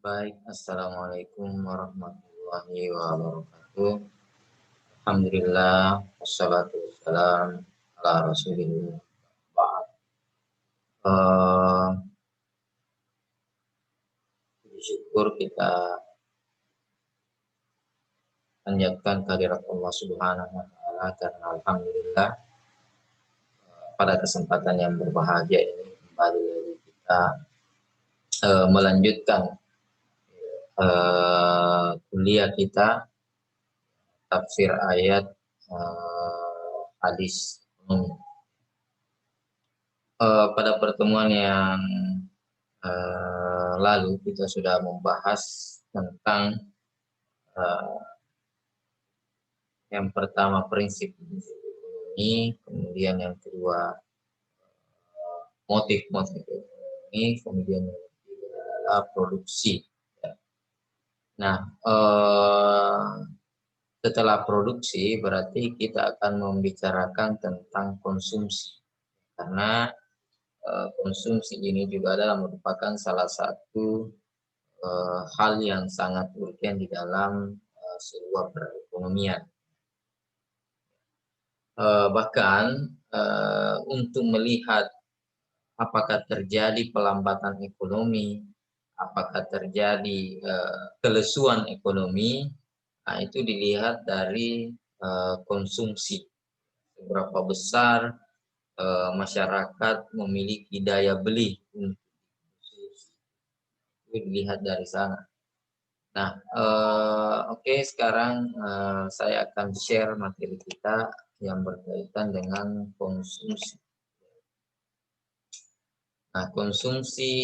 Baik, assalamualaikum warahmatullahi wabarakatuh. Alhamdulillah, wassalatu wassalam ala rasulillah. Ba'd. Eh, Syukur kita panjatkan kehadirat Allah Subhanahu wa taala karena alhamdulillah pada kesempatan yang berbahagia ini kembali lagi kita melanjutkan kuliah kita tafsir ayat hadis. Pada pertemuan yang lalu kita sudah membahas tentang yang pertama prinsip ekonomi, kemudian yang kedua motif-motif ekonomi, kemudian yang ketiga adalah produksi. Nah, setelah produksi berarti kita akan membicarakan tentang konsumsi, karena konsumsi ini juga adalah merupakan salah satu hal yang sangat urgen di dalam sebuah perekonomian. Bahkan untuk melihat apakah terjadi pelambatan ekonomi, apakah terjadi kelesuan ekonomi, nah itu dilihat dari konsumsi. Seberapa besar masyarakat memiliki daya beli untuk itu dilihat dari sana. Nah, oke, sekarang saya akan share materi kita yang berkaitan dengan konsumsi. Nah, konsumsi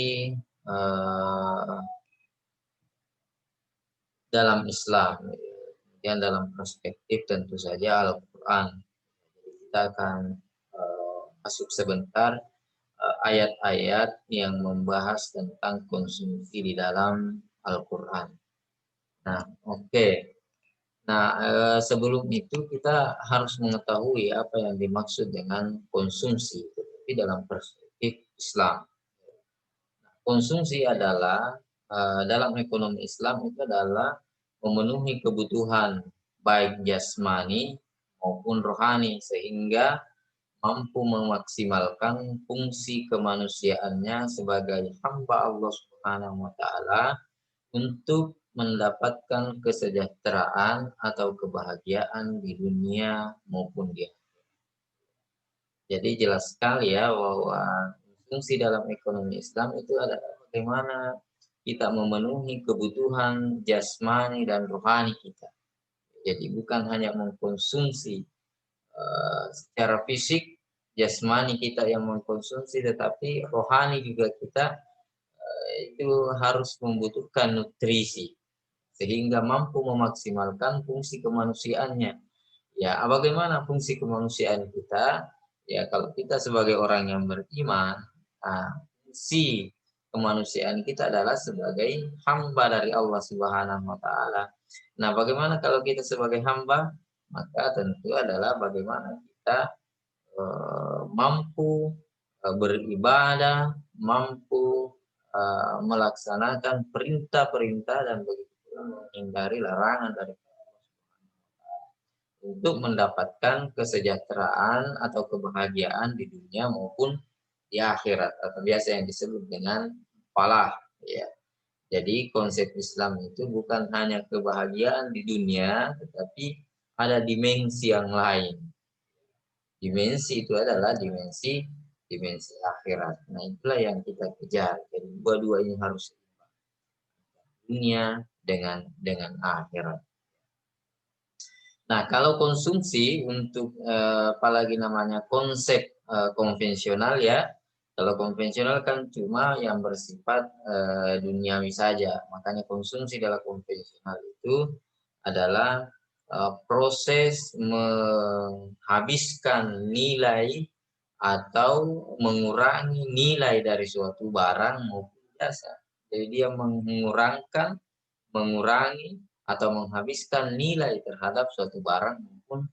dalam Islam, kemudian dalam perspektif tentu saja Al-Quran. Kita akan masuk sebentar ayat-ayat yang membahas tentang konsumsi di dalam Al-Quran. Nah, oke. Nah, sebelum itu kita harus mengetahui apa yang dimaksud dengan konsumsi, tetapi dalam perspektif Islam. Konsumsi adalah dalam ekonomi Islam itu adalah memenuhi kebutuhan baik jasmani maupun rohani sehingga mampu memaksimalkan fungsi kemanusiaannya sebagai hamba Allah Subhanahu wa taala untuk mendapatkan kesejahteraan atau kebahagiaan di dunia maupun di akhirat. Jadi jelas sekali ya bahwa fungsi dalam ekonomi Islam itu adalah bagaimana kita memenuhi kebutuhan jasmani dan rohani kita. Jadi bukan hanya mengkonsumsi secara fisik, jasmani kita yang mengkonsumsi, tetapi rohani juga kita itu harus membutuhkan nutrisi sehingga mampu memaksimalkan fungsi kemanusiaannya. Ya, bagaimana fungsi kemanusiaan kita? Ya, kalau kita sebagai orang yang beriman, fungsi kemanusiaan kita adalah sebagai hamba dari Allah Subhanahu wa taala. Nah, bagaimana kalau kita sebagai hamba? Maka tentu adalah bagaimana kita mampu beribadah, mampu melaksanakan perintah-perintah dan begitu menghindari larangan dari untuk mendapatkan kesejahteraan atau kebahagiaan di dunia maupun di akhirat atau biasa yang disebut dengan falah, ya. Jadi konsep Islam itu bukan hanya kebahagiaan di dunia, tetapi ada dimensi yang lain. Dimensi itu adalah dimensi akhirat. Nah, itulah yang kita kejar. Jadi dua-dua ini harus seimbang. Dunia dengan akhirat. Nah, kalau konsumsi untuk apalagi namanya konsep konvensional ya. Kalau konvensional kan cuma yang bersifat duniawi saja. Makanya konsumsi dalam konvensional itu adalah proses menghabiskan nilai atau mengurangi nilai dari suatu barang maupun jasa. Jadi dia mengurangi atau menghabiskan nilai terhadap suatu barang maupun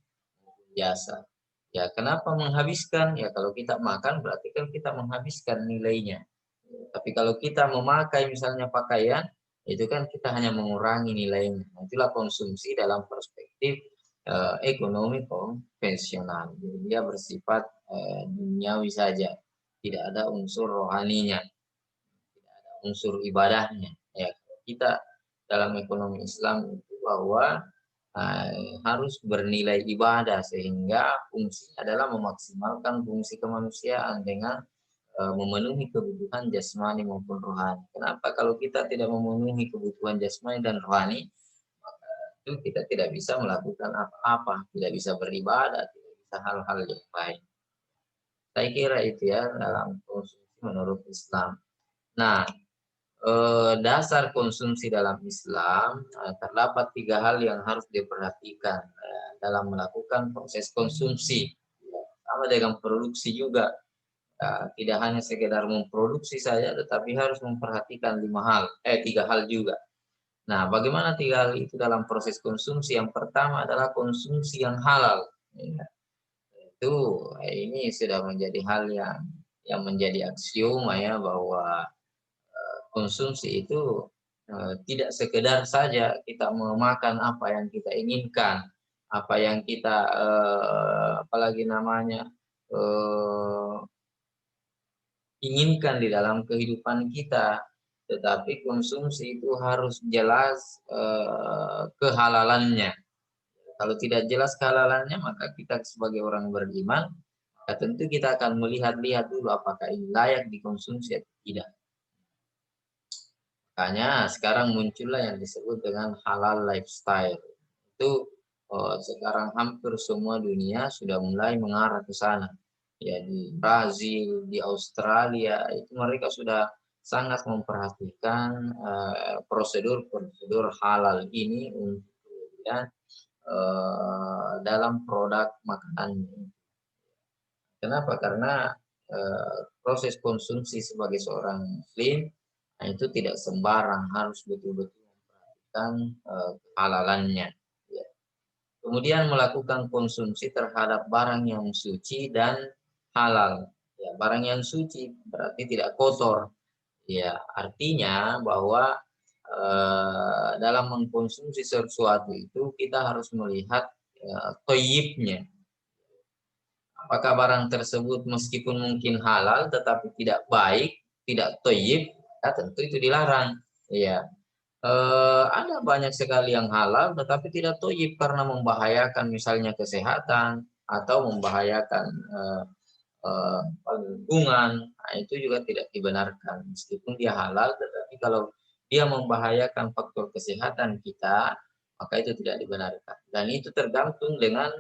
jasa. Ya, kenapa menghabiskan? Ya, kalau kita makan berarti kan kita menghabiskan nilainya. Tapi kalau kita memakai misalnya pakaian, itu kan kita hanya mengurangi nilainya. Itulah konsumsi dalam perspektif ekonomi konvensional. Jadi dia bersifat duniawi saja, tidak ada unsur rohaninya, tidak ada unsur ibadahnya. Ya, kita dalam ekonomi Islam itu bahwa harus bernilai ibadah, sehingga fungsinya adalah memaksimalkan fungsi kemanusiaan dengan memenuhi kebutuhan jasmani maupun rohani. Kenapa? Kalau kita tidak memenuhi kebutuhan jasmani dan rohani, maka itu kita tidak bisa melakukan apa-apa, tidak bisa beribadah, tidak bisa hal-hal yang lain. Saya kira itu ya dalam konsumsi menurut Islam. Nah, dasar konsumsi dalam Islam terdapat 3 hal yang harus diperhatikan dalam melakukan proses konsumsi. Sama dengan produksi juga. Tidak hanya sekedar memproduksi saja, tetapi harus memperhatikan 3 hal juga. Nah, bagaimana 3 hal itu dalam proses konsumsi? Yang pertama adalah konsumsi yang halal. Ya, itu ini sudah menjadi hal yang menjadi aksioma ya, bahwa konsumsi itu tidak sekedar saja kita memakan apa yang kita inginkan, apa yang kita apalagi namanya inginkan di dalam kehidupan kita, tetapi konsumsi itu harus jelas kehalalannya. Kalau tidak jelas kehalalannya, maka kita sebagai orang beriman, maka tentu kita akan melihat-lihat dulu apakah ini layak dikonsumsi atau tidak. Makanya sekarang muncullah yang disebut dengan halal lifestyle. Itu sekarang hampir semua dunia sudah mulai mengarah ke sana. Ya, di Brazil, di Australia, itu mereka sudah sangat memperhatikan prosedur-prosedur halal ini untuk kemudian dalam produk makanan. Kenapa? Karena proses konsumsi sebagai seorang muslim itu tidak sembarang, harus betul-betul memperhatikan kehalalannya. Ya. Kemudian melakukan konsumsi terhadap barang yang suci dan halal. Ya, barang yang suci berarti tidak kotor. Ya, artinya bahwa dalam mengkonsumsi sesuatu itu kita harus melihat toyibnya. Apakah barang tersebut meskipun mungkin halal tetapi tidak baik, tidak toyib, ya tentu itu dilarang. Ya, ada banyak sekali yang halal tetapi tidak toyib karena membahayakan misalnya kesehatan atau membahayakan lingkungan. Nah, itu juga tidak dibenarkan. Meskipun dia halal, tetapi kalau dia membahayakan faktor kesehatan kita, maka itu tidak dibenarkan. Dan itu tergantung dengan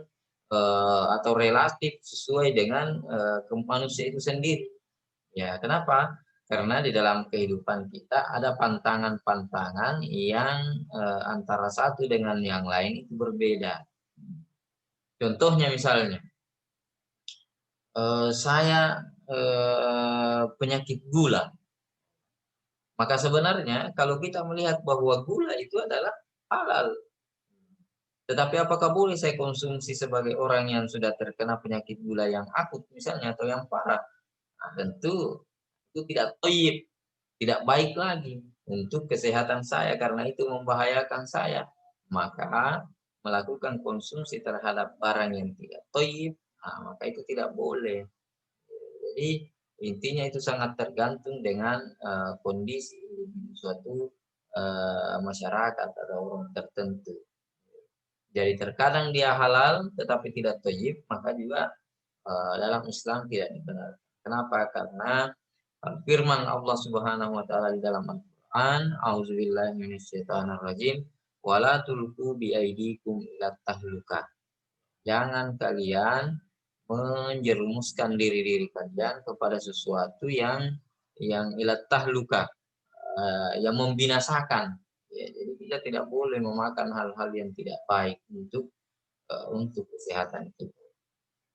atau relatif sesuai dengan manusia itu sendiri. Ya, kenapa? Karena di dalam kehidupan kita ada pantangan-pantangan yang antara satu dengan yang lain itu berbeda. Contohnya misalnya, saya penyakit gula. Maka sebenarnya kalau kita melihat bahwa gula itu adalah halal. Tetapi apakah boleh saya konsumsi sebagai orang yang sudah terkena penyakit gula yang akut misalnya atau yang parah? Nah, tentu itu tidak thayyib, tidak baik lagi untuk kesehatan saya karena itu membahayakan saya. Maka melakukan konsumsi terhadap barang yang tidak thayyib, maka itu tidak boleh. Jadi intinya itu sangat tergantung dengan kondisi suatu masyarakat atau orang tertentu. Jadi terkadang dia halal tetapi tidak thayyib, maka juga dalam Islam tidak dibenarkan. Kenapa? Karena firman Allah Subhanahu wa taala di dalam Al-Qur'an, "A'udzubillahi minasyaitonirrajim, wala tulqu biaidikum ila tahlukah." Jangan kalian menjerumuskan diri kalian kepada sesuatu yang ilat tahluka, yang membinasakan. Ya, jadi kita tidak boleh memakan hal-hal yang tidak baik untuk kesehatan kita.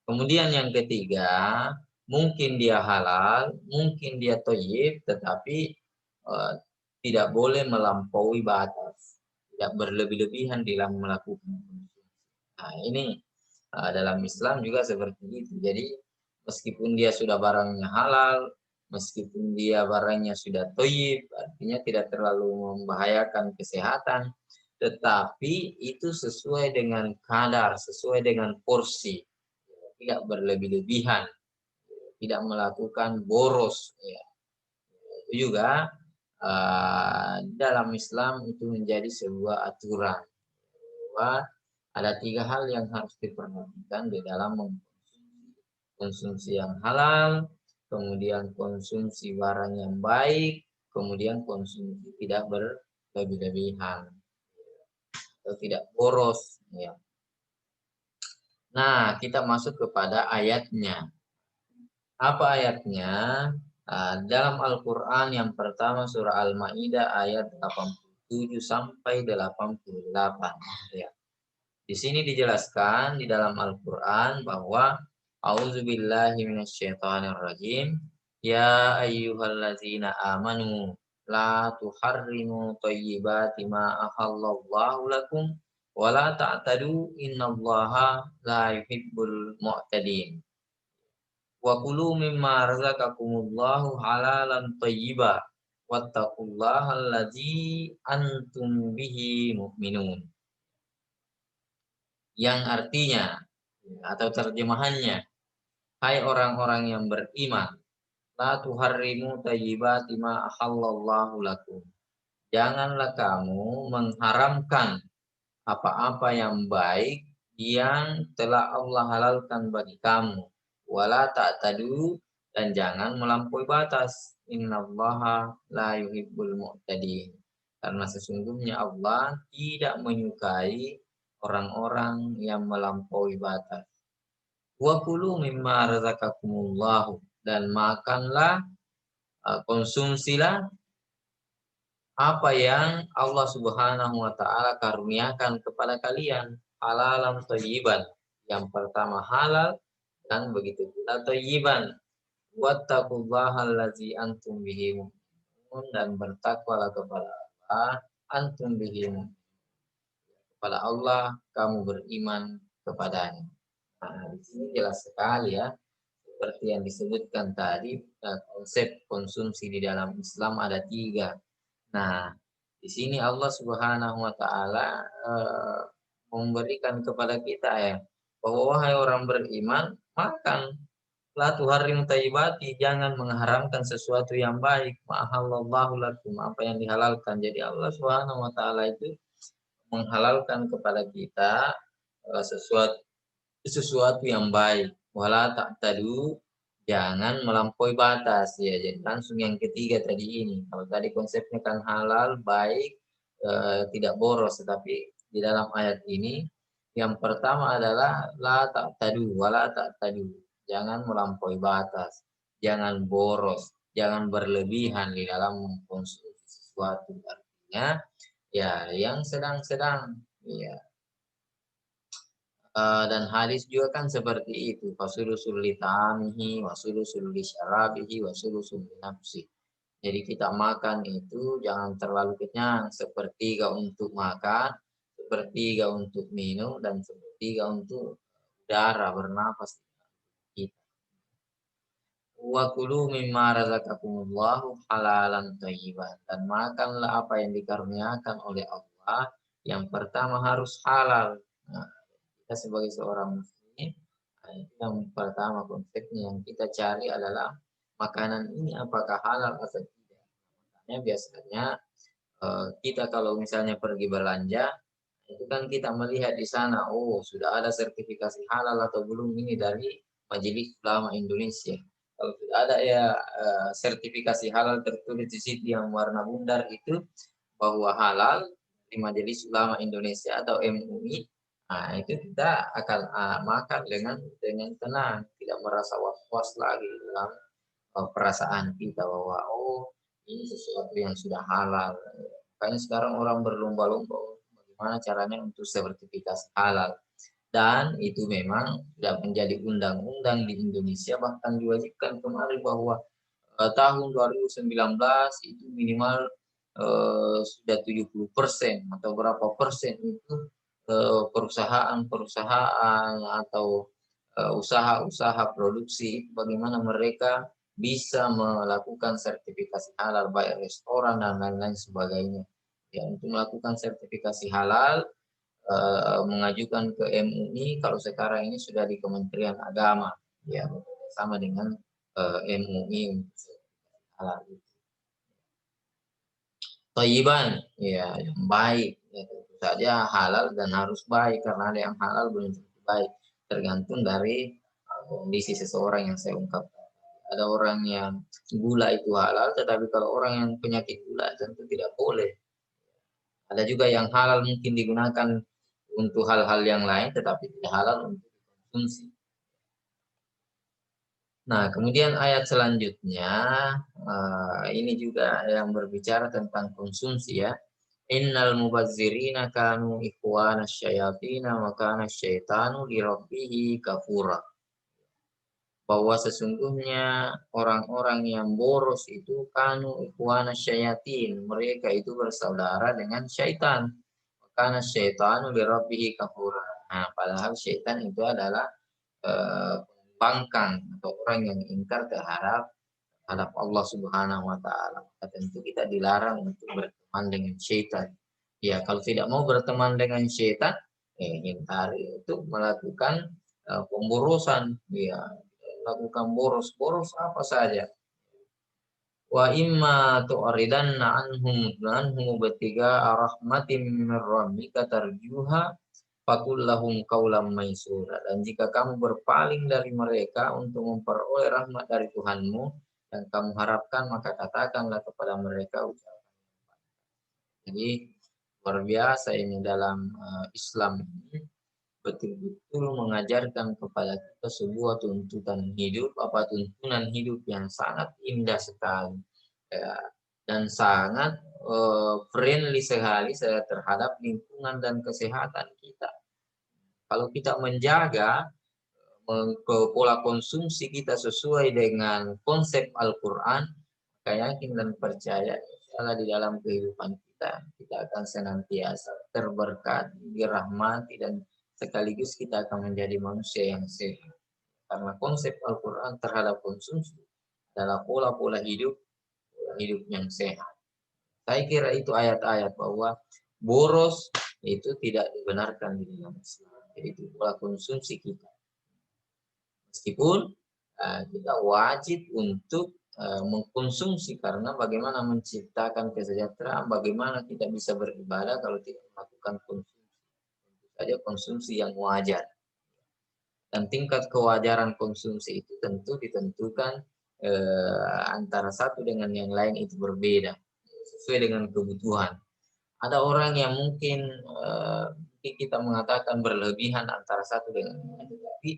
Kemudian yang ketiga, mungkin dia halal, mungkin dia thayyib, tetapi tidak boleh melampaui batas, tidak berlebih-lebihan dalam melakukan. Nah, ini dalam Islam juga seperti itu. Jadi meskipun dia sudah barangnya halal, meskipun dia barangnya sudah thayyib, artinya tidak terlalu membahayakan kesehatan, tetapi itu sesuai dengan kadar, sesuai dengan porsi, tidak berlebih-lebihan, tidak melakukan boros. Ya. Itu juga dalam Islam itu menjadi sebuah aturan bahwa ada 3 hal yang harus diperhatikan di dalam mengkonsumsi. Konsumsi yang halal, kemudian konsumsi barang yang baik, kemudian konsumsi tidak berlebih-lebihan atau tidak boros. Ya. Nah, kita masuk kepada ayatnya. Apa ayatnya? Dalam Al-Quran yang pertama surah Al-Ma'idah ayat 87 sampai 88. Ya. Di sini dijelaskan di dalam Al-Quran bahwa A'udzubillahi minasyaitonirrajim. Ya ayyuhallazina amanu la tuharrimu thayyibati ma ahallallahu lakum wa la ta'tadu innallaha la yuhibbul mu'tadin. Wa kulu mimma razaqakumullahu halalan thayyiba wattaqullaha allazi antum bihi mu'minun. Yang artinya atau terjemahannya, hai orang-orang yang beriman, la tuharrimu thayyibati ma ahallallahu lakum. Janganlah kamu mengharamkan apa-apa yang baik yang telah Allah halalkan bagi kamu. Wala ta'tadu, dan jangan melampaui batas. Innallaha la yuhibbul mu'tadin. Karena sesungguhnya Allah tidak menyukai orang-orang yang melampaui batas. Wa kulu mimma razaqakumullahu, dan makanlah, konsumsilah apa yang Allah Subhanahu wa taala karuniakan kepada kalian, halalan thayyiban. Yang pertama halal, dan begitu pula thayyiban. Wattaqullahallazi antum bihi mu'minun, dan bertakwalah kepada Allah, antum bihi mu'minun, kepada Allah kamu beriman kepadanya. Nah, di sini jelas sekali ya, seperti yang disebutkan tadi, konsep konsumsi di dalam Islam ada 3. Nah, di sini Allah Subhanahu wa taala memberikan kepada kita ya, bahwa wahai orang beriman, makan, la tuharrim thayyibati, jangan mengharamkan sesuatu yang baik, ma ahallallahu lakum, apa yang dihalalkan. Jadi Allah Subhanahu wa taala itu menghalalkan kepada kita sesuatu yang baik. Wala ta'tadu, jangan melampaui batas ya. Jadi langsung yang ketiga tadi ini. Kalau tadi konsepnya kan halal, baik, tidak boros, tetapi di dalam ayat ini yang pertama adalah la ta'tadu, wala ta'tadu. Jangan melampaui batas, jangan boros, jangan berlebihan di dalam mengkonsumsi sesuatu. Artinya ya yang sedang-sedang ya. Dan hadis juga kan seperti itu, fasulusul li ta'amihi wasulusul li syarabihi wasulusul li nafsi. Jadi kita makan itu jangan terlalu kenyang, sepertiga untuk makan, sepertiga untuk minum, dan sepertiga untuk udara bernapas kita. Wa kulu mimma razaqakumullahu halalan thayyiban, dan makanlah apa yang dikaruniakan oleh Allah. Yang pertama harus halal. Nah, kita sebagai seorang muslim, yang pertama konsepnya yang kita cari adalah makanan ini apakah halal atau tidak. Makanya biasanya kita kalau misalnya pergi belanja, itu kan kita melihat di sana, oh sudah ada sertifikasi halal atau belum ini dari Majelis Ulama Indonesia. Kalau sudah ada ya sertifikasi halal tertulis di situ yang warna bundar itu bahwa halal di Majelis Ulama Indonesia atau MUI, nah itu kita akan makan dengan tenang, tidak merasa was-was lagi dalam perasaan kita bahwa oh ini sesuatu yang sudah halal. Makanya sekarang orang berlomba-lomba bagaimana caranya untuk sertifikasi halal. Dan itu memang sudah menjadi undang-undang di Indonesia, bahkan diwajibkan kemarin bahwa tahun 2019 itu minimal sudah 70% atau berapa persen itu perusahaan-perusahaan atau usaha-usaha produksi, bagaimana mereka bisa melakukan sertifikasi halal, baik restoran dan lain-lain sebagainya. Ya, untuk melakukan sertifikasi halal, mengajukan ke MUI, kalau sekarang ini sudah di Kementerian Agama, ya, sama dengan MUI untuk sertifikasi halal. Thayyiban, ya, yang baik. Ya, tentu saja halal dan harus baik, karena ada yang halal belum tentu baik. Tergantung dari kondisi seseorang yang saya ungkapkan. Ada orang yang gula itu halal, tetapi kalau orang yang penyakit gula tentu tidak boleh. Ada juga yang halal mungkin digunakan untuk hal-hal yang lain, tetapi tidak halal untuk dikonsumsi. Nah, kemudian ayat selanjutnya, ini juga yang berbicara tentang konsumsi ya. Innal mubazzirina kanu ikhwana syayatina wa kana syaitanu li rabbih kafura. Bahwa sesungguhnya orang-orang yang boros itu kanu ikhwana syayatin, mereka itu bersaudara dengan syaitan. Karena syaitan li rabbih kafura. Nah, padahal syaitan itu adalah pembangkang atau orang yang ingkar terhadap Allah Subhanahu wa taala. Tentu kita dilarang untuk berteman dengan syaitan. Ya, kalau tidak mau berteman dengan syaitan, hindari untuk melakukan pemborosan. Ya, lakukan boros-boros apa saja. Wa imma tu'ridanna anhum batiga rahmatin min rabbika tarjuha faqul lahum qawlan maysura. Dan jika kamu berpaling dari mereka untuk memperoleh rahmat dari Tuhanmu yang kamu harapkan, maka katakanlah kepada mereka ucapan. Jadi luar biasa ini dalam Islam ini betul-betul mengajarkan kepada kita sebuah tuntutan hidup, tuntunan hidup yang sangat indah sekali, ya, dan sangat friendly sekali terhadap lingkungan dan kesehatan kita. Kalau kita menjaga pola konsumsi kita sesuai dengan konsep Al-Quran, saya yakin dan percaya insya di dalam kehidupan kita akan senantiasa terberkati, dirahmati, dan sekaligus kita akan menjadi manusia yang sehat. Karena konsep Al-Quran terhadap konsumsi adalah pola-pola hidup yang sehat. Saya kira itu ayat-ayat bahwa boros itu tidak dibenarkan di dalam Islam. Jadi itu pola konsumsi kita. Meskipun kita wajib untuk mengkonsumsi, karena bagaimana menciptakan kesejahteraan, bagaimana kita bisa beribadah kalau tidak melakukan konsumsi. Tentu saja konsumsi yang wajar. Dan tingkat kewajaran konsumsi itu tentu ditentukan antara satu dengan yang lain itu berbeda sesuai dengan kebutuhan. Ada orang yang mungkin kita mengatakan berlebihan antara satu dengan yang lain, tapi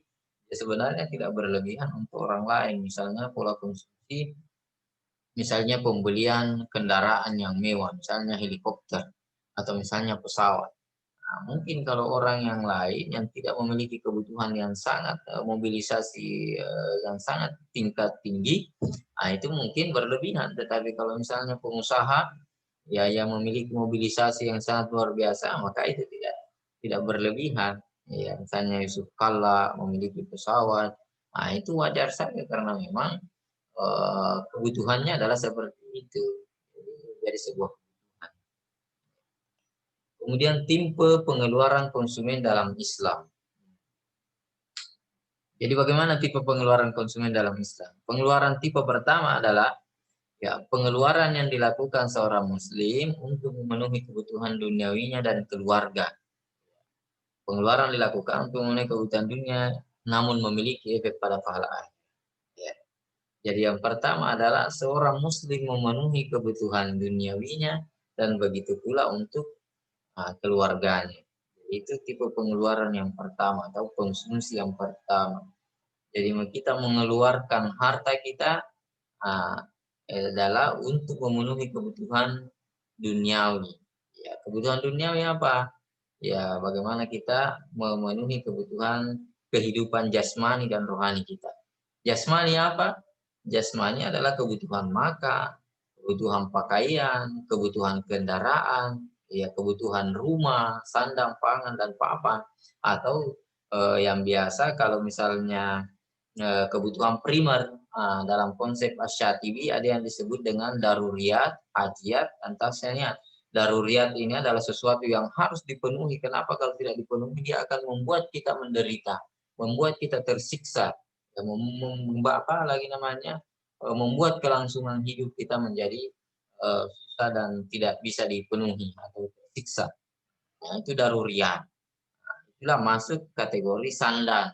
sebenarnya tidak berlebihan untuk orang lain. Misalnya pola konsumsi, misalnya pembelian kendaraan yang mewah, misalnya helikopter atau misalnya pesawat. Nah, mungkin kalau orang yang lain yang tidak memiliki kebutuhan yang sangat mobilisasi yang sangat tingkat tinggi, nah itu mungkin berlebihan. Tetapi kalau misalnya pengusaha ya yang memiliki mobilisasi yang sangat luar biasa, maka itu tidak berlebihan. Ya, misalnya Yusuf Kalla memiliki pesawat, nah itu wajar saja karena memang kebutuhannya adalah seperti itu. Jadi sebuah kebutuhan. Kemudian tipe pengeluaran konsumen dalam Islam. Jadi bagaimana tipe pengeluaran konsumen dalam Islam? Pengeluaran tipe pertama adalah ya, pengeluaran yang dilakukan seorang muslim untuk memenuhi kebutuhan duniawinya dan keluarga. Pengeluaran dilakukan untuk memenuhi kebutuhan dunia, namun memiliki efek pada pahala akhirat. Ya. Jadi yang pertama adalah seorang muslim memenuhi kebutuhan duniawinya dan begitu pula untuk keluarganya. Itu tipe pengeluaran yang pertama atau konsumsi yang pertama. Jadi kita mengeluarkan harta kita adalah untuk memenuhi kebutuhan duniawi. Ya, kebutuhan duniawi apa? Ya, bagaimana kita memenuhi kebutuhan kehidupan jasmani dan rohani kita. Jasmani apa? Jasmani adalah kebutuhan makan, kebutuhan pakaian, kebutuhan kendaraan, ya, kebutuhan rumah, sandang, pangan, dan papan. Atau yang biasa kalau misalnya kebutuhan primer dalam konsep Asy-Syatibi ada yang disebut dengan daruriyat, hajiyat, dan tasyaniyat. Daruriyat ini adalah sesuatu yang harus dipenuhi. Kenapa? Kalau tidak dipenuhi, dia akan membuat kita menderita, membuat kita tersiksa, dan apa lagi namanya, membuat kelangsungan hidup kita menjadi susah dan tidak bisa dipenuhi atau tersiksa. Nah, itu daruriyat. Itulah masuk kategori sandan,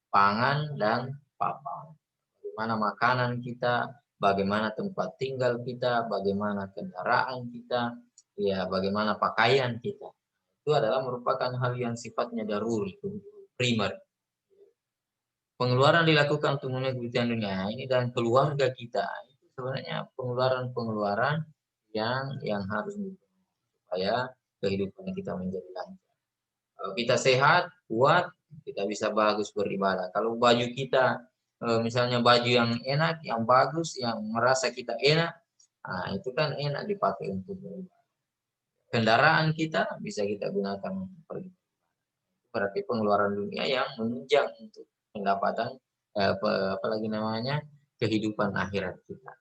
pangan, dan papan. Bagaimana makanan kita, bagaimana tempat tinggal kita, bagaimana kendaraan kita, ya bagaimana pakaian kita. Itu adalah merupakan hal yang sifatnya daruri, primer. Pengeluaran dilakukan untuk memenuhi kebutuhan dunia ini dan keluarga kita. Itu sebenarnya pengeluaran-pengeluaran yang harus dipenuhi supaya kehidupan kita menjadi lancar. Kalau kita sehat, kuat, kita bisa bagus beribadah. Kalau baju kita, misalnya baju yang enak, yang bagus, yang merasa kita enak, itu kan enak dipakai untuk beribadah. Kendaraan kita bisa kita gunakan untuk pergi. Berarti pengeluaran dunia yang menunjang untuk pendapatan, apalagi namanya, kehidupan akhirat kita.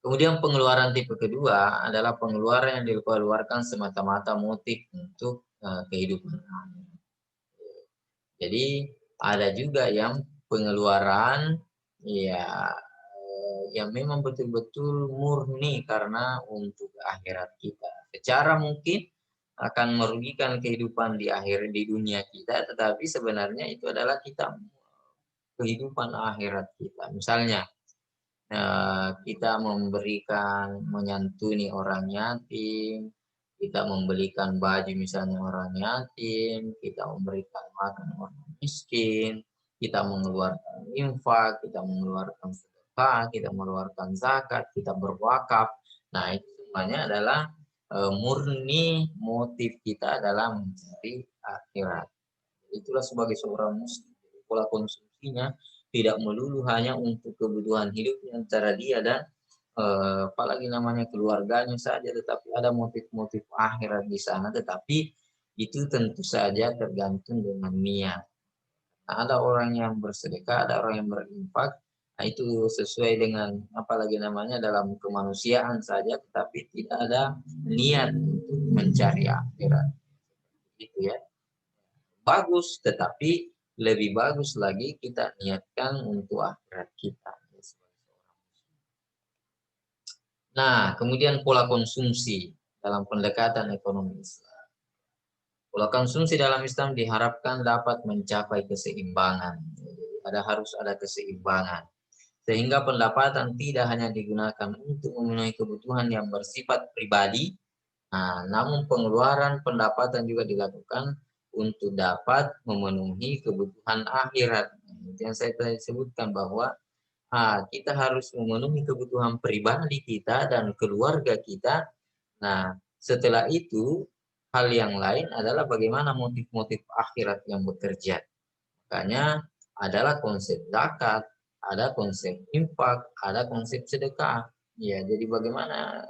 Kemudian pengeluaran tipe kedua adalah pengeluaran yang dikeluarkan semata-mata motif untuk kehidupan akhirat. Jadi ada juga yang pengeluaran ya yang memang betul-betul murni karena untuk akhirat kita. Secara mungkin akan merugikan kehidupan di dunia kita, tetapi sebenarnya itu adalah kita kehidupan akhirat kita. Misalnya kita menyantuni orang yatim, kita membelikan baju misalnya orang yatim, kita memberikan makan orang miskin, kita mengeluarkan infak, kita mengeluarkan sedekah, kita mengeluarkan zakat, kita berwakaf. Nah, itu semuanya adalah murni motif kita adalah mencari akhirat. Itulah sebagai seorang muslim, pola konsumsinya tidak melulu hanya untuk kebutuhan hidup antara dia dan apalagi namanya keluarganya saja, tetapi ada motif-motif akhirat di sana, tetapi itu tentu saja tergantung dengan niat. Nah, ada orang yang bersedekah, ada orang yang berinfak, nah itu sesuai dengan apalagi namanya dalam kemanusiaan saja, tetapi tidak ada niat untuk mencari akhirat. Gitu ya. Bagus, tetapi lebih bagus lagi kita niatkan untuk akhirat kita. Nah, kemudian pola konsumsi dalam pendekatan ekonomi Islam. Pola konsumsi dalam Islam diharapkan dapat mencapai keseimbangan. Harus ada keseimbangan. Sehingga pendapatan tidak hanya digunakan untuk memenuhi kebutuhan yang bersifat pribadi, namun pengeluaran pendapatan juga dilakukan untuk dapat memenuhi kebutuhan akhirat. Yang saya tadi sebutkan bahwa kita harus memenuhi kebutuhan pribadi kita dan keluarga kita. Nah, setelah itu hal yang lain adalah bagaimana motif-motif akhirat yang bekerja. Makanya adalah konsep zakat, ada konsep infak, ada konsep sedekah. Ya, jadi bagaimana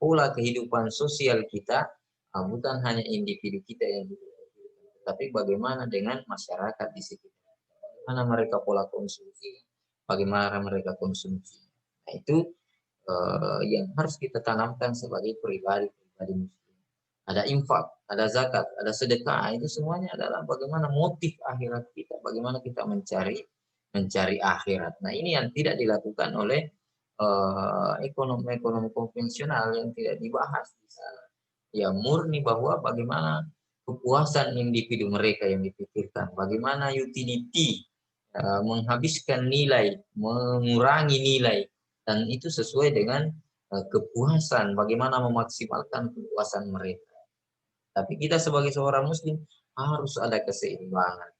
pola kehidupan sosial kita, bukan hanya individu kita yang tapi bagaimana dengan masyarakat di sekitar. Bagaimana mereka pola konsumsi, bagaimana mereka konsumsi. Nah, itu yang harus kita tanamkan sebagai pribadi muslim. Ada infak, ada zakat, ada sedekah, itu semuanya adalah bagaimana motif akhirat kita, bagaimana kita mencari akhirat. Nah, ini yang tidak dilakukan oleh ekonomi konvensional yang tidak dibahas di sana. Ya murni bahwa bagaimana kepuasan individu mereka yang dipikirkan, bagaimana utility, menghabiskan nilai, mengurangi nilai, dan itu sesuai dengan kepuasan, bagaimana memaksimalkan kepuasan mereka. Tapi kita sebagai seorang muslim harus ada keseimbangan.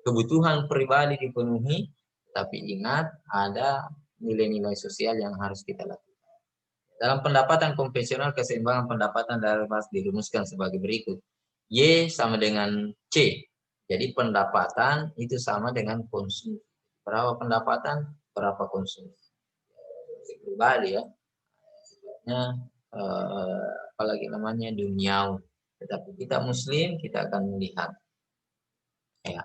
Kebutuhan pribadi dipenuhi, tapi ingat ada nilai-nilai sosial yang harus kita lakukan. Dalam pendapatan konvensional, keseimbangan pendapatan dapat dirumuskan sebagai berikut. Y sama dengan C. Jadi pendapatan itu sama dengan konsumsi. Berapa pendapatan, berapa konsumsi. Pribadi ya. Sifatnya apalagi namanya duniawi. Tetapi kita muslim, kita akan melihat. Ya.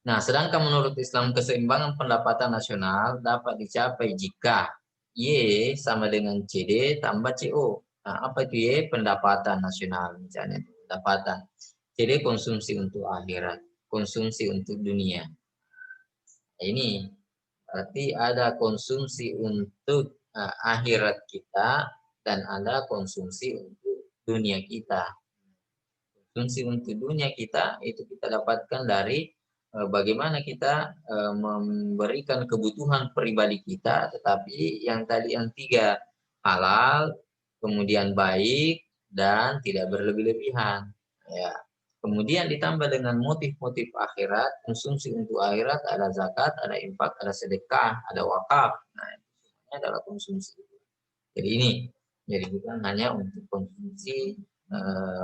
Nah, sedangkan menurut Islam keseimbangan pendapatan nasional dapat dicapai jika Y sama dengan CD tambah CO. Nah, apa itu Y? Pendapatan nasional misalnya. Pendapatan. CD konsumsi untuk akhirat, konsumsi untuk dunia. Nah, ini berarti ada konsumsi untuk akhirat kita dan ada konsumsi untuk dunia kita. Konsumsi untuk dunia kita itu kita dapatkan dari bagaimana kita memberikan kebutuhan pribadi kita, tetapi yang tadi yang 3 halal, kemudian baik dan tidak berlebih-lebihan. Ya. Kemudian ditambah dengan motif-motif akhirat, konsumsi untuk akhirat, ada zakat, ada infak, ada sedekah, ada wakaf. Nah, ini adalah konsumsi. Jadi ini, jadi bukan hanya untuk konsumsi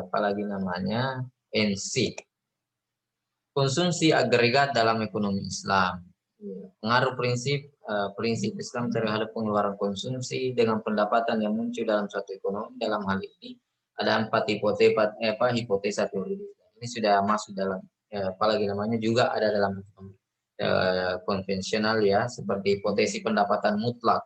apalagi namanya NC. Konsumsi agregat dalam ekonomi Islam. Pengaruh prinsip Islam terhadap pengeluaran konsumsi dengan pendapatan yang muncul dalam suatu ekonomi. Dalam hal ini ada 4 hipotesa teori. Ini sudah masuk dalam apalagi namanya juga ada dalam konvensional ya, seperti hipotesi pendapatan mutlak.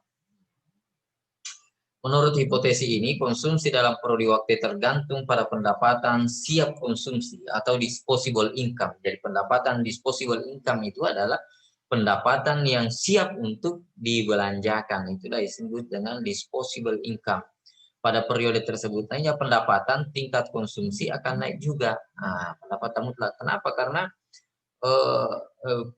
Menurut hipotesi ini, konsumsi dalam periode waktu tergantung pada pendapatan siap konsumsi atau disposable income. Jadi pendapatan disposable income itu adalah pendapatan yang siap untuk dibelanjakan. Itulah disebut dengan disposable income. Pada periode tersebut, hanya pendapatan tingkat konsumsi akan naik juga. Nah, pendapatan mutlak. Kenapa? Karena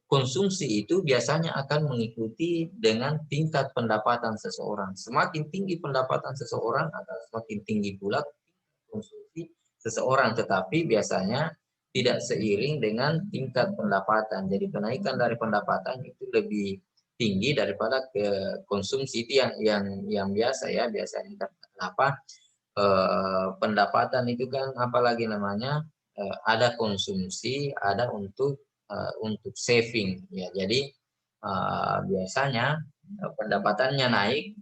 konsumsi itu biasanya akan mengikuti dengan tingkat pendapatan seseorang. Semakin tinggi pendapatan seseorang, akan semakin tinggi pula konsumsi seseorang. Tetapi biasanya tidak seiring dengan tingkat pendapatan. Jadi kenaikan dari pendapatan itu lebih tinggi daripada ke konsumsi itu yang biasa ya biasanya. Kenapa? Pendapatan itu kan apalagi namanya ada konsumsi, ada untuk saving ya. Jadi biasanya pendapatannya naik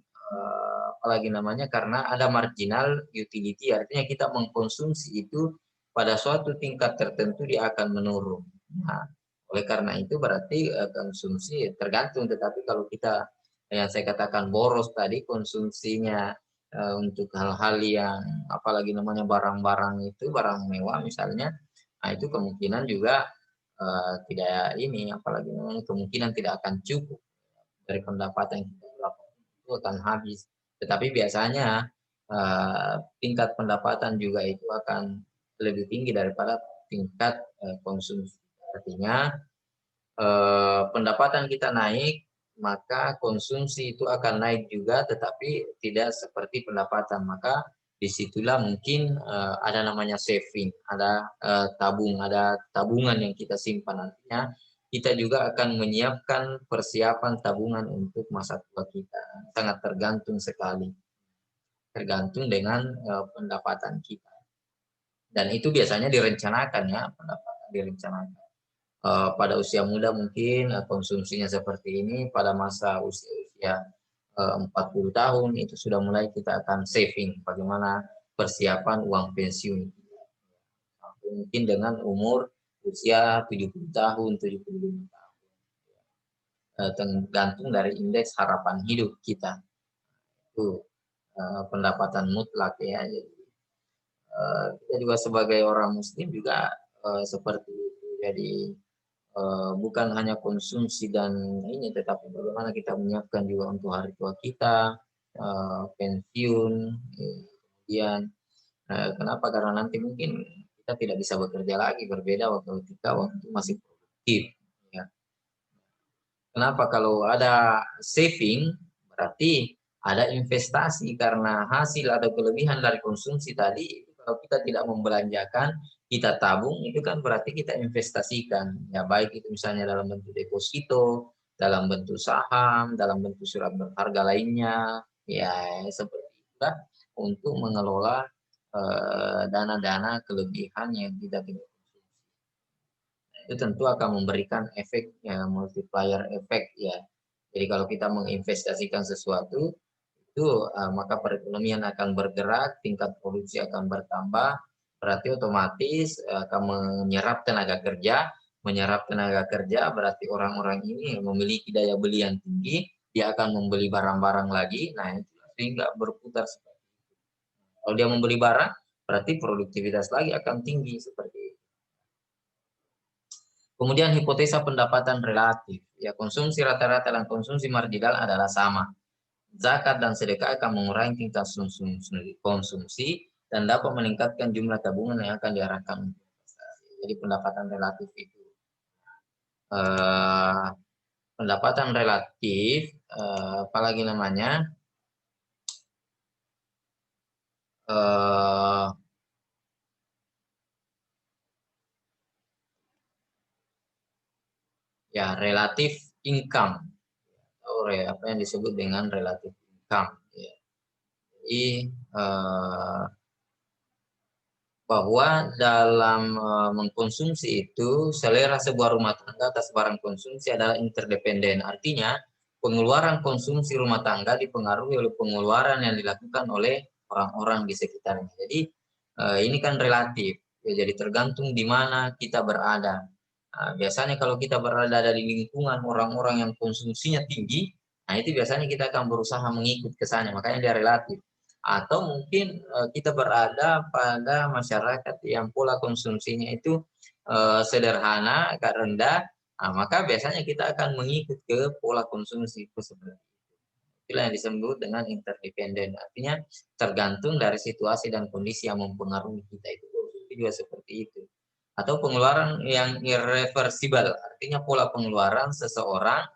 apalagi namanya karena ada marginal utility, artinya kita mengkonsumsi itu pada suatu tingkat tertentu dia akan menurun. Nah, oleh karena itu berarti konsumsi tergantung, tetapi kalau kita yang saya katakan boros tadi konsumsinya untuk hal-hal yang apalagi namanya barang-barang itu barang mewah misalnya, nah itu kemungkinan juga tidak ini apalagi namanya kemungkinan tidak akan cukup dari pendapatan yang kita dapat itu akan habis. Tetapi biasanya tingkat pendapatan juga itu akan lebih tinggi daripada tingkat konsumsi. Artinya pendapatan kita naik, maka konsumsi itu akan naik juga, tetapi tidak seperti pendapatan. Maka disitulah mungkin ada namanya saving, ada tabungan yang kita simpan. Nantinya kita juga akan menyiapkan persiapan tabungan untuk masa tua kita. Sangat tergantung sekali, tergantung dengan pendapatan kita. Dan itu biasanya direncanakan ya, pendapatan direncanakan. Pada usia muda mungkin konsumsinya seperti ini, pada masa usia 40 tahun itu sudah mulai kita akan saving, bagaimana persiapan uang pensiun. Mungkin dengan umur usia 70 tahun, 75 tahun. Tergantung dari indeks harapan hidup kita. Itu pendapatan mutlak ya. Jadi, kita juga sebagai orang muslim juga seperti itu. Jadi bukan hanya konsumsi dan ini, tetapi bagaimana kita menyiapkan juga untuk hari tua kita, pensiun, kemudian kenapa? Karena nanti mungkin kita tidak bisa bekerja lagi, berbeda ketika waktu masih produktif. Ya. Kenapa? Kalau ada saving, berarti ada investasi, karena hasil atau kelebihan dari konsumsi tadi, kalau kita tidak membelanjakan, kita tabung, itu kan berarti kita investasikan. Ya, baik itu misalnya dalam bentuk deposito, dalam bentuk saham, dalam bentuk surat berharga lainnya, ya seperti itu untuk mengelola dana-dana kelebihan yang kita tidak konsumsi. Itu tentu akan memberikan efek multiplier efek ya. Jadi kalau kita menginvestasikan sesuatu, itu maka perekonomian akan bergerak, tingkat produksi akan bertambah, berarti otomatis akan menyerap tenaga kerja, menyerap tenaga kerja, berarti orang-orang ini memiliki daya beli yang tinggi, dia akan membeli barang-barang lagi, nah itu sehingga berputar seperti itu. Kalau dia membeli barang, berarti produktivitas lagi akan tinggi seperti itu. Kemudian hipotesa pendapatan relatif, ya konsumsi rata-rata dan konsumsi marginal adalah sama. Zakat dan sedekah akan mengurangi tingkat konsumsi dan dapat meningkatkan jumlah tabungan yang akan diarahkan untuk investasi. Jadi pendapatan relatif itu. Pendapatan relatif, apalagi namanya, ya relatif income, atau apa yang disebut dengan relatif income. Ya. Jadi bahwa dalam mengkonsumsi itu selera sebuah rumah tangga atas barang konsumsi adalah interdependen. Artinya pengeluaran konsumsi rumah tangga dipengaruhi oleh pengeluaran yang dilakukan oleh orang-orang di sekitarnya. Jadi ini kan relatif, ya, jadi tergantung di mana kita berada. Biasanya kalau kita berada di lingkungan orang-orang yang konsumsinya tinggi, nah itu biasanya kita akan berusaha mengikut ke sana, makanya dia relatif. Atau mungkin kita berada pada masyarakat yang pola konsumsinya itu sederhana, agak rendah, maka biasanya kita akan mengikut ke pola konsumsi itu seperti itu. Itulah yang disebut dengan interdependen. Artinya tergantung dari situasi dan kondisi yang mempengaruhi kita itu juga seperti itu. Atau pengeluaran yang irreversibel, artinya pola pengeluaran seseorang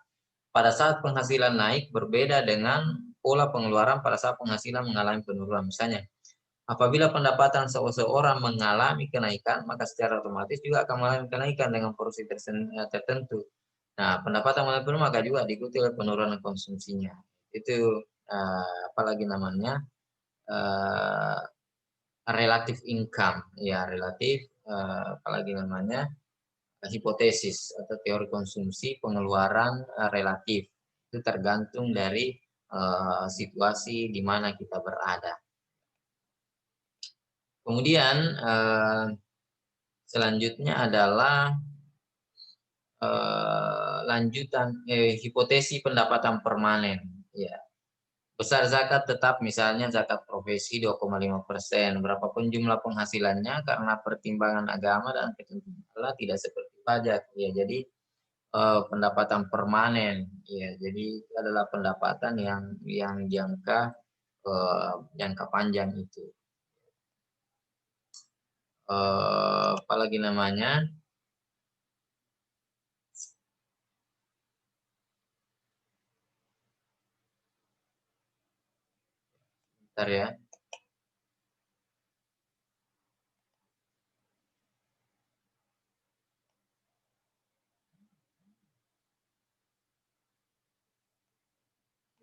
pada saat penghasilan naik berbeda dengan pola pengeluaran pada saat penghasilan mengalami penurunan. Misalnya, apabila pendapatan seseorang mengalami kenaikan, maka secara otomatis juga akan mengalami kenaikan dengan porsi tertentu. Nah, pendapatan mulai turun maka juga diikuti oleh penurunan konsumsinya. Itu apalagi namanya relatif income, ya relatif apalagi namanya hipotesis atau teori konsumsi pengeluaran relatif. Itu tergantung dari situasi di mana kita berada. Kemudian selanjutnya adalah lanjutan hipotesi pendapatan permanen. Ya. Besar zakat tetap misalnya zakat profesi 2,5%. Berapapun jumlah penghasilannya karena pertimbangan agama dan ketentuan Allah tidak seperti pajak. Ya, jadi pendapatan permanen, ya jadi itu adalah pendapatan yang jangka panjang itu. Apalagi namanya, bentar ya.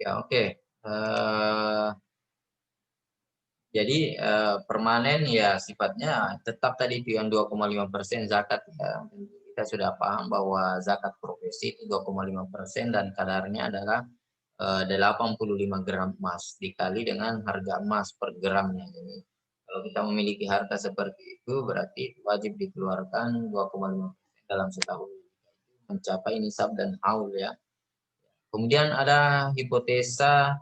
Ya oke. Jadi permanen ya sifatnya tetap tadi itu yang 2,5% zakat ya. Kita sudah paham bahwa zakat profesi itu 2,5% dan kadarnya adalah 85 gram emas dikali dengan harga emas per gramnya. Jadi kalau kita memiliki harta seperti itu berarti wajib dikeluarkan 2,5% dalam setahun mencapai nisab dan haul ya. Kemudian ada hipotesa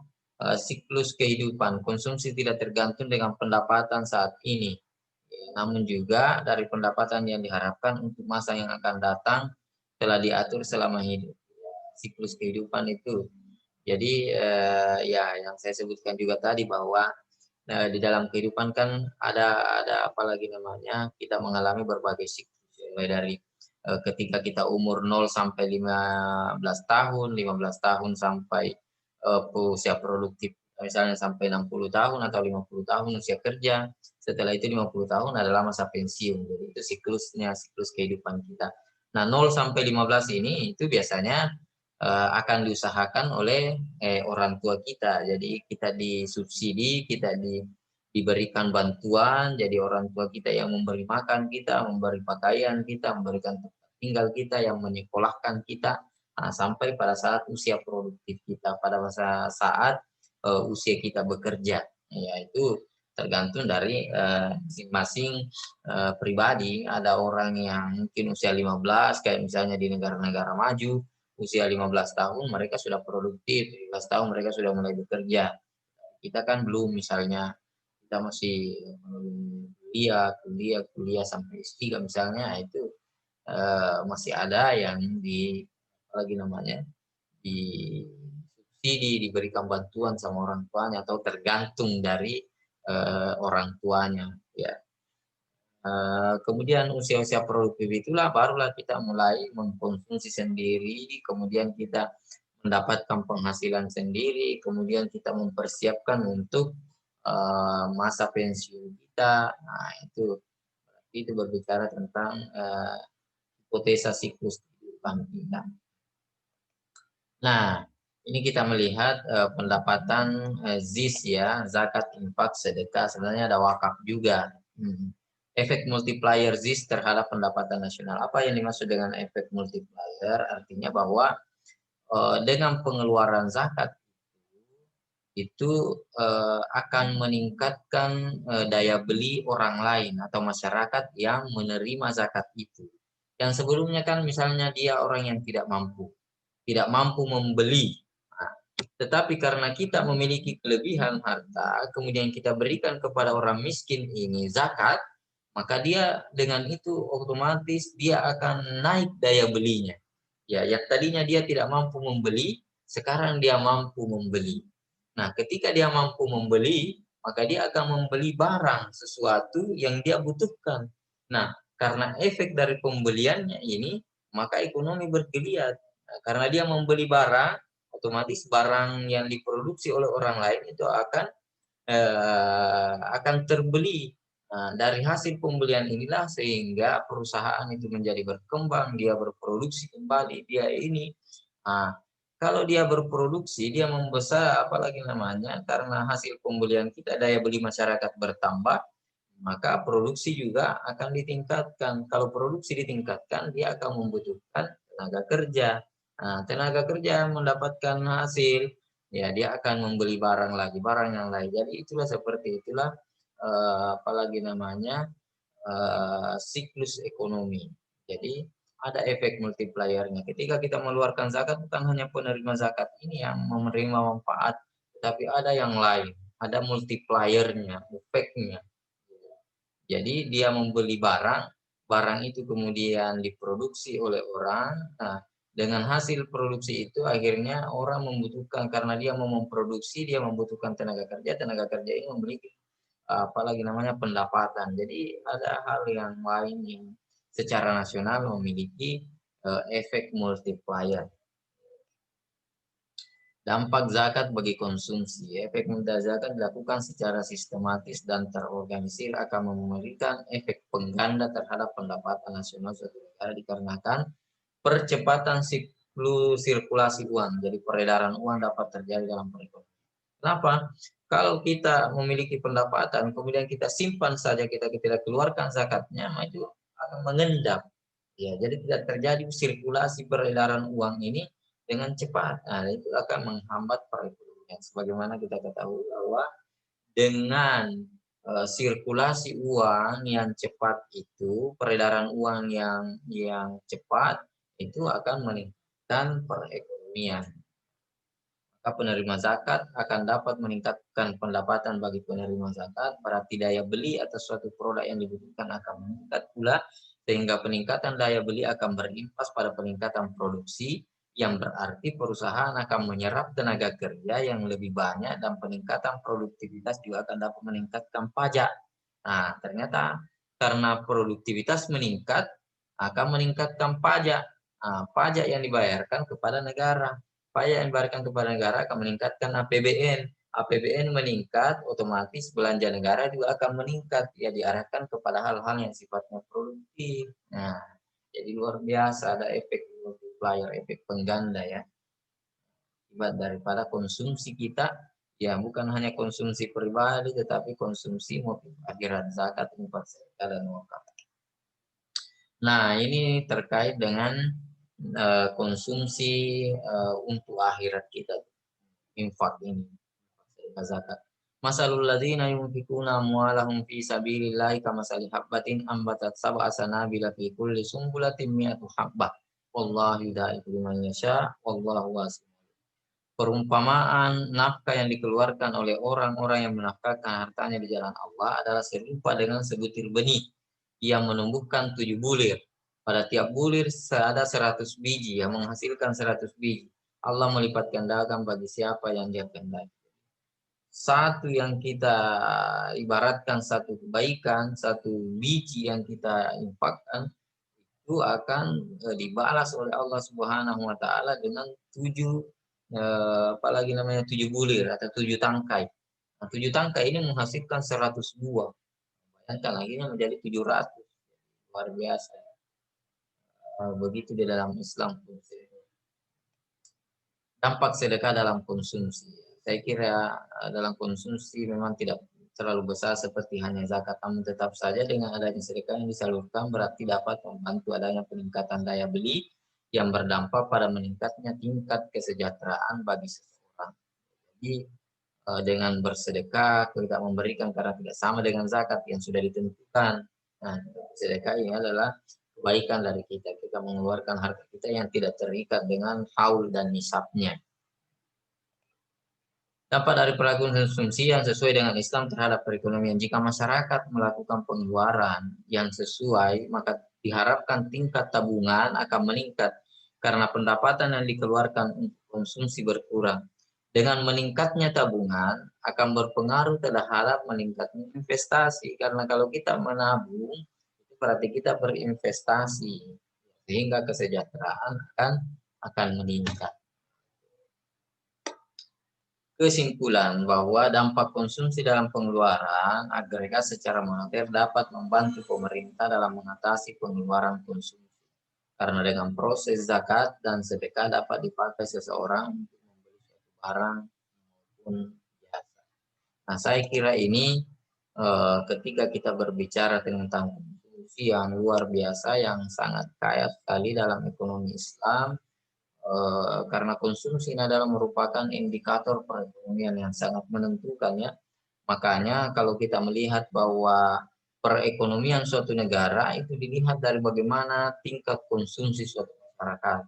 siklus kehidupan. Konsumsi tidak tergantung dengan pendapatan saat ini. Namun juga dari pendapatan yang diharapkan untuk masa yang akan datang telah diatur selama hidup. Siklus kehidupan itu. Jadi ya yang saya sebutkan juga tadi bahwa di dalam kehidupan kan ada apalagi namanya kita mengalami berbagai siklus mulai dari ketika kita umur 0 sampai 15 tahun, 15 tahun sampai usia produktif misalnya sampai 60 tahun atau 50 tahun usia kerja. Setelah itu 50 tahun adalah masa pensiun. Jadi itu siklusnya, siklus kehidupan kita. Nah, 0 sampai 15 ini itu biasanya akan diusahakan oleh orang tua kita. Jadi kita disubsidi, kita diberikan bantuan, jadi orang tua kita yang memberi makan kita, memberi pakaian kita, memberikan tempat tinggal kita, yang menyekolahkan kita, sampai pada saat usia produktif kita, pada masa saat usia kita bekerja. Ya, itu tergantung dari masing-masing pribadi. Ada orang yang mungkin usia 15, kayak misalnya di negara-negara maju, usia 15 tahun mereka sudah produktif, 15 tahun mereka sudah mulai bekerja. Kita kan belum, misalnya kita masih kuliah sampai S3 misalnya, itu masih ada yang lagi namanya, di subsidi, diberikan bantuan sama orang tuanya atau tergantung dari orang tuanya, ya. Kemudian usia-usia produktif itulah barulah kita mulai mengkonsumsi sendiri, kemudian kita mendapatkan penghasilan sendiri, kemudian kita mempersiapkan untuk masa pensiun kita. Nah, itu berbicara tentang hipotesa siklus kehidupan kita. Nah, ini kita melihat pendapatan ZIS ya, zakat, infak, sedekah, sebenarnya ada wakaf juga. Efek multiplier ZIS terhadap pendapatan nasional. Apa yang dimaksud dengan efek multiplier? Artinya bahwa dengan pengeluaran zakat itu akan meningkatkan daya beli orang lain atau masyarakat yang menerima zakat itu. Yang sebelumnya kan misalnya dia orang yang tidak mampu membeli. Nah, tetapi karena kita memiliki kelebihan harta, kemudian kita berikan kepada orang miskin ini zakat, maka dia dengan itu otomatis dia akan naik daya belinya. Ya, yang tadinya dia tidak mampu membeli, sekarang dia mampu membeli. Nah, ketika dia mampu membeli, maka dia akan membeli barang sesuatu yang dia butuhkan. Nah, karena efek dari pembeliannya ini, maka ekonomi bergeliat. Nah, karena dia membeli barang, otomatis barang yang diproduksi oleh orang lain itu akan terbeli. Nah, dari hasil pembelian inilah sehingga perusahaan itu menjadi berkembang, dia berproduksi kembali, dia ini. Nah, kalau dia berproduksi, dia membesar, apalagi namanya, karena hasil pembelian kita, daya beli masyarakat bertambah, maka produksi juga akan ditingkatkan. Kalau produksi ditingkatkan, dia akan membutuhkan tenaga kerja. Nah, tenaga kerja mendapatkan hasil, ya dia akan membeli barang lagi, barang yang lain. Jadi seperti itulah apalagi namanya siklus ekonomi. Jadi ada efek multipliernya. Ketika kita mengeluarkan zakat, bukan hanya penerima zakat ini yang menerima manfaat, tapi ada yang lain, ada multipliernya, efeknya. Jadi dia membeli barang, barang itu kemudian diproduksi oleh orang. Nah, dengan hasil produksi itu akhirnya orang membutuhkan, karena dia mau memproduksi, dia membutuhkan tenaga kerja ini memiliki apalagi namanya pendapatan. Jadi ada hal yang lain yang secara nasional memiliki efek multiplier. Dampak zakat bagi konsumsi. Efek mudah zakat dilakukan secara sistematis dan terorganisir akan memberikan efek pengganda terhadap pendapatan nasional suatu negara dikarenakan percepatan siklus sirkulasi uang. Jadi peredaran uang dapat terjadi dalam perekonomian. Kenapa? Kalau kita memiliki pendapatan, kemudian kita simpan saja, kita tidak keluarkan zakatnya, maka itu akan mengendap. Ya, jadi tidak terjadi sirkulasi peredaran uang ini dengan cepat. Nah, itu akan menghambat perekonomian. Sebagaimana kita ketahui bahwa dengan sirkulasi uang yang cepat itu, peredaran uang yang cepat itu akan meningkatkan perekonomian. Maka penerima zakat akan dapat meningkatkan pendapatan bagi penerima zakat, berarti daya beli atas suatu produk yang dibutuhkan akan meningkat pula, sehingga peningkatan daya beli akan berimpas pada peningkatan produksi, yang berarti perusahaan akan menyerap tenaga kerja yang lebih banyak dan peningkatan produktivitas juga akan dapat meningkatkan pajak. Nah, ternyata karena produktivitas meningkat, akan meningkatkan pajak. Nah, pajak yang dibayarkan kepada negara. Pajak yang dibayarkan kepada negara akan meningkatkan APBN. APBN meningkat, otomatis belanja negara juga akan meningkat. Ya, diarahkan kepada hal-hal yang sifatnya produktif. Nah, jadi luar biasa ada efek multiplier, efek pengganda ya. Akibat daripada konsumsi kita, ya bukan hanya konsumsi pribadi, tetapi konsumsi motif akhirat, zakat, infak, sedekah, dan wakaf. Nah, ini terkait dengan konsumsi untuk akhirat kita, infak ini, zakat. Masalul ladzina yunfikuna amwalahum fi sabilillahi kamasali habbatin ambatat sab'a sanabila fi kulli sumbulatin mi'atu habbah. Wallahu yudaifu liman yasha, wallahu wasi'un. Perumpamaan nafkah yang dikeluarkan oleh orang-orang yang menafkahkan hartanya di jalan Allah adalah serupa dengan sebutir benih yang menumbuhkan 7 bulir. Pada tiap bulir ada 100 biji yang menghasilkan 100 biji. Allah melipat gandakan bagi siapa yang Dia kehendaki. Satu yang kita ibaratkan satu kebaikan, satu biji yang kita infakkan itu akan dibalas oleh Allah Subhanahu wa taala dengan 7 apalagi namanya 7 bulir atau 7 tangkai. Nah, 7 tangkai ini menghasilkan 100 buah. Bayangkan lagi menjadi 700. Luar biasa. Begitu di dalam Islam. Dampak sedekah dalam konsumsi. Saya kira dalam konsumsi memang tidak terlalu besar seperti hanya zakat, namun tetap saja dengan adanya sedekah yang disalurkan berarti dapat membantu adanya peningkatan daya beli yang berdampak pada meningkatnya tingkat kesejahteraan bagi seseorang. Jadi dengan bersedekah kita memberikan karena tidak sama dengan zakat yang sudah ditentukan. Nah, sedekah ini adalah kebaikan dari kita. Kita mengeluarkan harta kita yang tidak terikat dengan haul dan nisabnya. Dapat dari perilaku konsumsi yang sesuai dengan Islam terhadap perekonomian. Jika masyarakat melakukan pengeluaran yang sesuai, maka diharapkan tingkat tabungan akan meningkat karena pendapatan yang dikeluarkan untuk konsumsi berkurang. Dengan meningkatnya tabungan akan berpengaruh terhadap meningkatnya investasi. Karena kalau kita menabung, itu berarti kita berinvestasi. Sehingga kesejahteraan akan meningkat. Kesimpulan bahwa dampak konsumsi dalam pengeluaran agregat secara moneter dapat membantu pemerintah dalam mengatasi pengeluaran konsumsi. Karena dengan proses zakat dan sedekah dapat dipakai seseorang untuk membeli suatu barang maupun jasa. Nah, saya kira ini ketika kita berbicara tentang konsumsi yang luar biasa, yang sangat kaya sekali dalam ekonomi Islam, karena konsumsi ini adalah merupakan indikator perekonomian yang sangat menentukan ya. Makanya kalau kita melihat bahwa perekonomian suatu negara itu dilihat dari bagaimana tingkat konsumsi suatu masyarakat.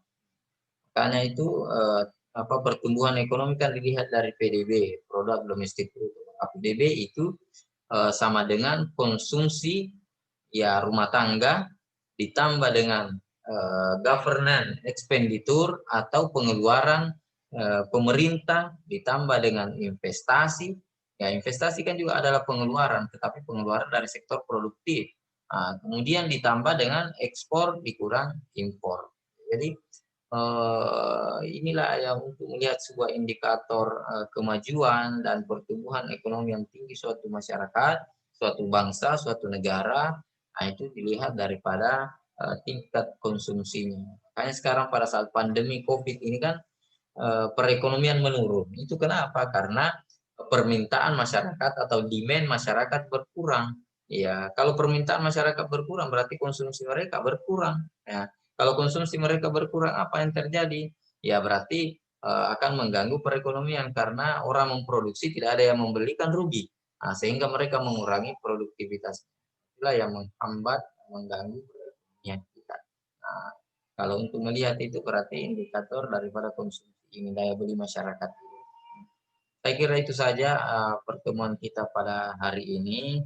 Makanya itu pertumbuhan ekonomi kan dilihat dari PDB, produk domestik bruto. PDB itu sama dengan konsumsi ya rumah tangga ditambah dengan governance expenditure atau pengeluaran pemerintah ditambah dengan investasi. Ya, investasi kan juga adalah pengeluaran, tetapi pengeluaran dari sektor produktif. Kemudian ditambah dengan ekspor dikurang impor. Jadi inilah yang untuk melihat sebuah indikator kemajuan dan pertumbuhan ekonomi yang tinggi suatu masyarakat, suatu bangsa, suatu negara. Nah, itu dilihat daripada tingkat konsumsinya. Makanya sekarang pada saat pandemi COVID ini kan perekonomian menurun. Itu kenapa? Karena permintaan masyarakat atau demand masyarakat berkurang. Ya, kalau permintaan masyarakat berkurang berarti konsumsi mereka berkurang. Ya, kalau konsumsi mereka berkurang apa yang terjadi? Ya berarti akan mengganggu perekonomian karena orang memproduksi tidak ada yang membelikan rugi. Nah, sehingga mereka mengurangi produktivitas. Itulah yang menghambat, mengganggu perekonomian kita. Nah, kalau untuk melihat itu berarti indikator daripada konsumsi ini daya beli masyarakat. Saya kira itu saja pertemuan kita pada hari ini.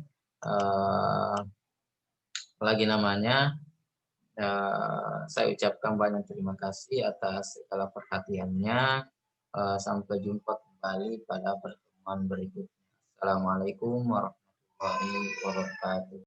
Lagi namanya, saya ucapkan banyak terima kasih atas segala perhatiannya. Sampai jumpa kembali pada pertemuan berikutnya. Assalamualaikum warahmatullahi wabarakatuh.